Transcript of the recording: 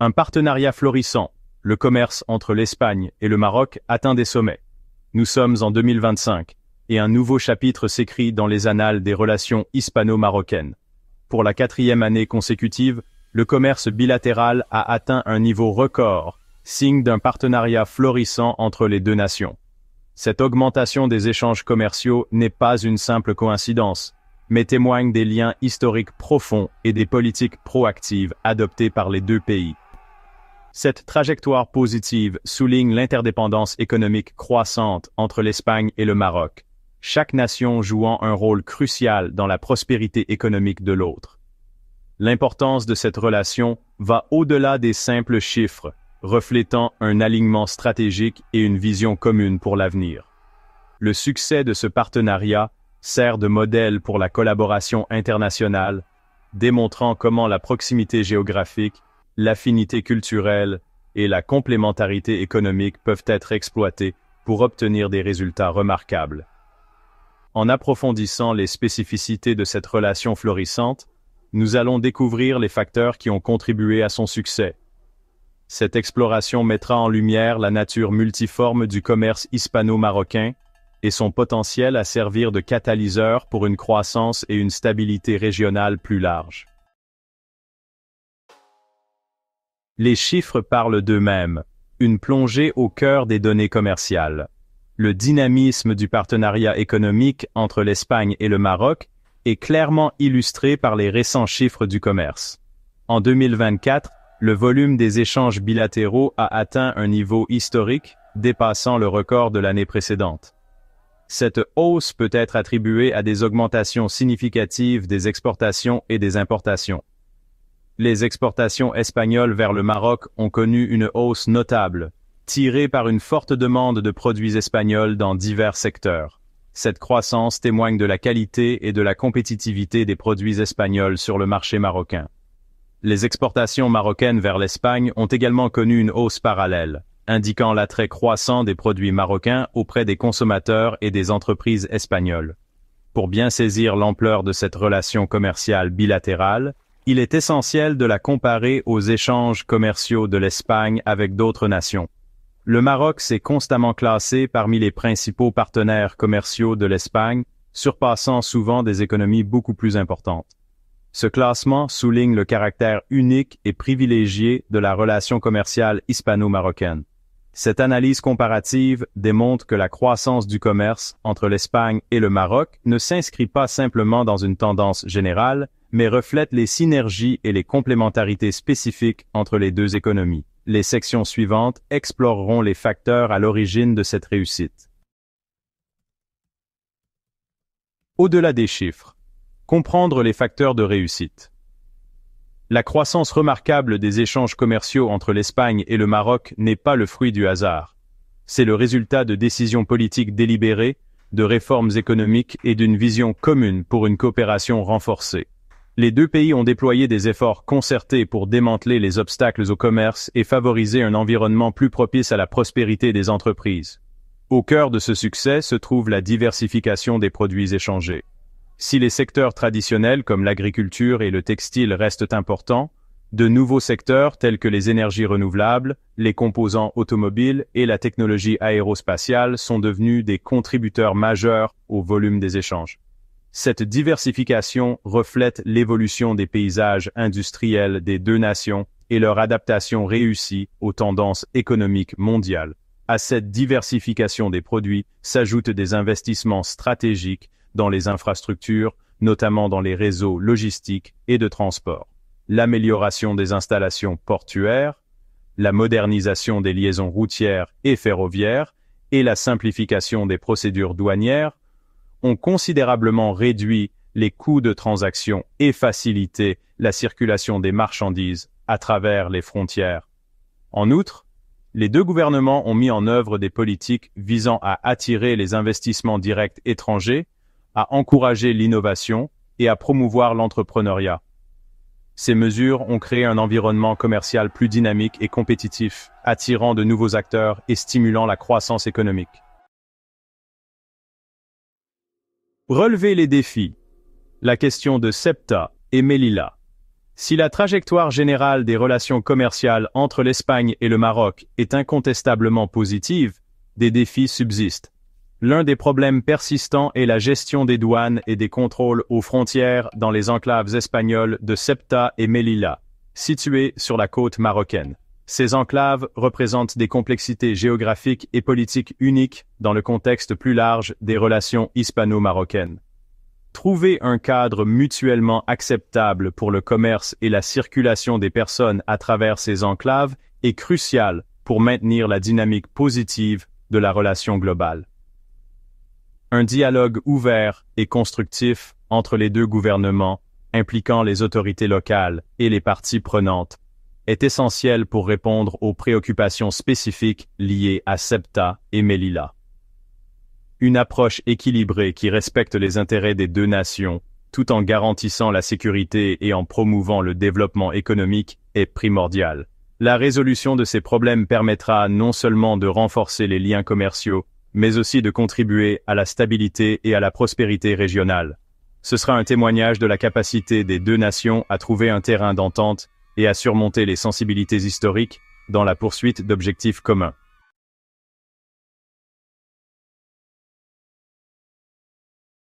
Un partenariat florissant, le commerce entre l'Espagne et le Maroc atteint des sommets. Nous sommes en 2025, et un nouveau chapitre s'écrit dans les annales des relations hispano-marocaines. Pour la 4e année consécutive, le commerce bilatéral a atteint un niveau record, signe d'un partenariat florissant entre les deux nations. Cette augmentation des échanges commerciaux n'est pas une simple coïncidence, mais témoigne des liens historiques profonds et des politiques proactives adoptées par les deux pays. Cette trajectoire positive souligne l'interdépendance économique croissante entre l'Espagne et le Maroc, chaque nation jouant un rôle crucial dans la prospérité économique de l'autre. L'importance de cette relation va au-delà des simples chiffres, reflétant un alignement stratégique et une vision commune pour l'avenir. Le succès de ce partenariat sert de modèle pour la collaboration internationale, démontrant comment la proximité géographique, l'affinité culturelle et la complémentarité économique peuvent être exploitées pour obtenir des résultats remarquables. En approfondissant les spécificités de cette relation florissante, nous allons découvrir les facteurs qui ont contribué à son succès. Cette exploration mettra en lumière la nature multiforme du commerce hispano-marocain et son potentiel à servir de catalyseur pour une croissance et une stabilité régionale plus larges. Les chiffres parlent d'eux-mêmes, une plongée au cœur des données commerciales. Le dynamisme du partenariat économique entre l'Espagne et le Maroc est clairement illustré par les récents chiffres du commerce. En 2024, le volume des échanges bilatéraux a atteint un niveau historique, dépassant le record de l'année précédente. Cette hausse peut être attribuée à des augmentations significatives des exportations et des importations. Les exportations espagnoles vers le Maroc ont connu une hausse notable, tirée par une forte demande de produits espagnols dans divers secteurs. Cette croissance témoigne de la qualité et de la compétitivité des produits espagnols sur le marché marocain. Les exportations marocaines vers l'Espagne ont également connu une hausse parallèle, indiquant l'attrait croissant des produits marocains auprès des consommateurs et des entreprises espagnoles. Pour bien saisir l'ampleur de cette relation commerciale bilatérale, il est essentiel de la comparer aux échanges commerciaux de l'Espagne avec d'autres nations. Le Maroc s'est constamment classé parmi les principaux partenaires commerciaux de l'Espagne, surpassant souvent des économies beaucoup plus importantes. Ce classement souligne le caractère unique et privilégié de la relation commerciale hispano-marocaine. Cette analyse comparative démontre que la croissance du commerce entre l'Espagne et le Maroc ne s'inscrit pas simplement dans une tendance générale, mais reflète les synergies et les complémentarités spécifiques entre les deux économies. Les sections suivantes exploreront les facteurs à l'origine de cette réussite. Au-delà des chiffres, comprendre les facteurs de réussite. La croissance remarquable des échanges commerciaux entre l'Espagne et le Maroc n'est pas le fruit du hasard. C'est le résultat de décisions politiques délibérées, de réformes économiques et d'une vision commune pour une coopération renforcée. Les deux pays ont déployé des efforts concertés pour démanteler les obstacles au commerce et favoriser un environnement plus propice à la prospérité des entreprises. Au cœur de ce succès se trouve la diversification des produits échangés. Si les secteurs traditionnels comme l'agriculture et le textile restent importants, de nouveaux secteurs tels que les énergies renouvelables, les composants automobiles et la technologie aérospatiale sont devenus des contributeurs majeurs au volume des échanges. Cette diversification reflète l'évolution des paysages industriels des deux nations et leur adaptation réussie aux tendances économiques mondiales. À cette diversification des produits s'ajoutent des investissements stratégiques dans les infrastructures, notamment dans les réseaux logistiques et de transport. L'amélioration des installations portuaires, la modernisation des liaisons routières et ferroviaires et la simplification des procédures douanières ont considérablement réduit les coûts de transaction et facilité la circulation des marchandises à travers les frontières. En outre, les deux gouvernements ont mis en œuvre des politiques visant à attirer les investissements directs étrangers, à encourager l'innovation et à promouvoir l'entrepreneuriat. Ces mesures ont créé un environnement commercial plus dynamique et compétitif, attirant de nouveaux acteurs et stimulant la croissance économique. Relever les défis. La question de Septa et Melilla. Si la trajectoire générale des relations commerciales entre l'Espagne et le Maroc est incontestablement positive, des défis subsistent. L'un des problèmes persistants est la gestion des douanes et des contrôles aux frontières dans les enclaves espagnoles de Ceuta et Melilla, situées sur la côte marocaine. Ces enclaves représentent des complexités géographiques et politiques uniques dans le contexte plus large des relations hispano-marocaines. Trouver un cadre mutuellement acceptable pour le commerce et la circulation des personnes à travers ces enclaves est crucial pour maintenir la dynamique positive de la relation globale. Un dialogue ouvert et constructif entre les deux gouvernements, impliquant les autorités locales et les parties prenantes, est essentiel pour répondre aux préoccupations spécifiques liées à Ceuta et Melilla. Une approche équilibrée qui respecte les intérêts des deux nations, tout en garantissant la sécurité et en promouvant le développement économique, est primordiale. La résolution de ces problèmes permettra non seulement de renforcer les liens commerciaux, mais aussi de contribuer à la stabilité et à la prospérité régionale. Ce sera un témoignage de la capacité des deux nations à trouver un terrain d'entente et à surmonter les sensibilités historiques dans la poursuite d'objectifs communs.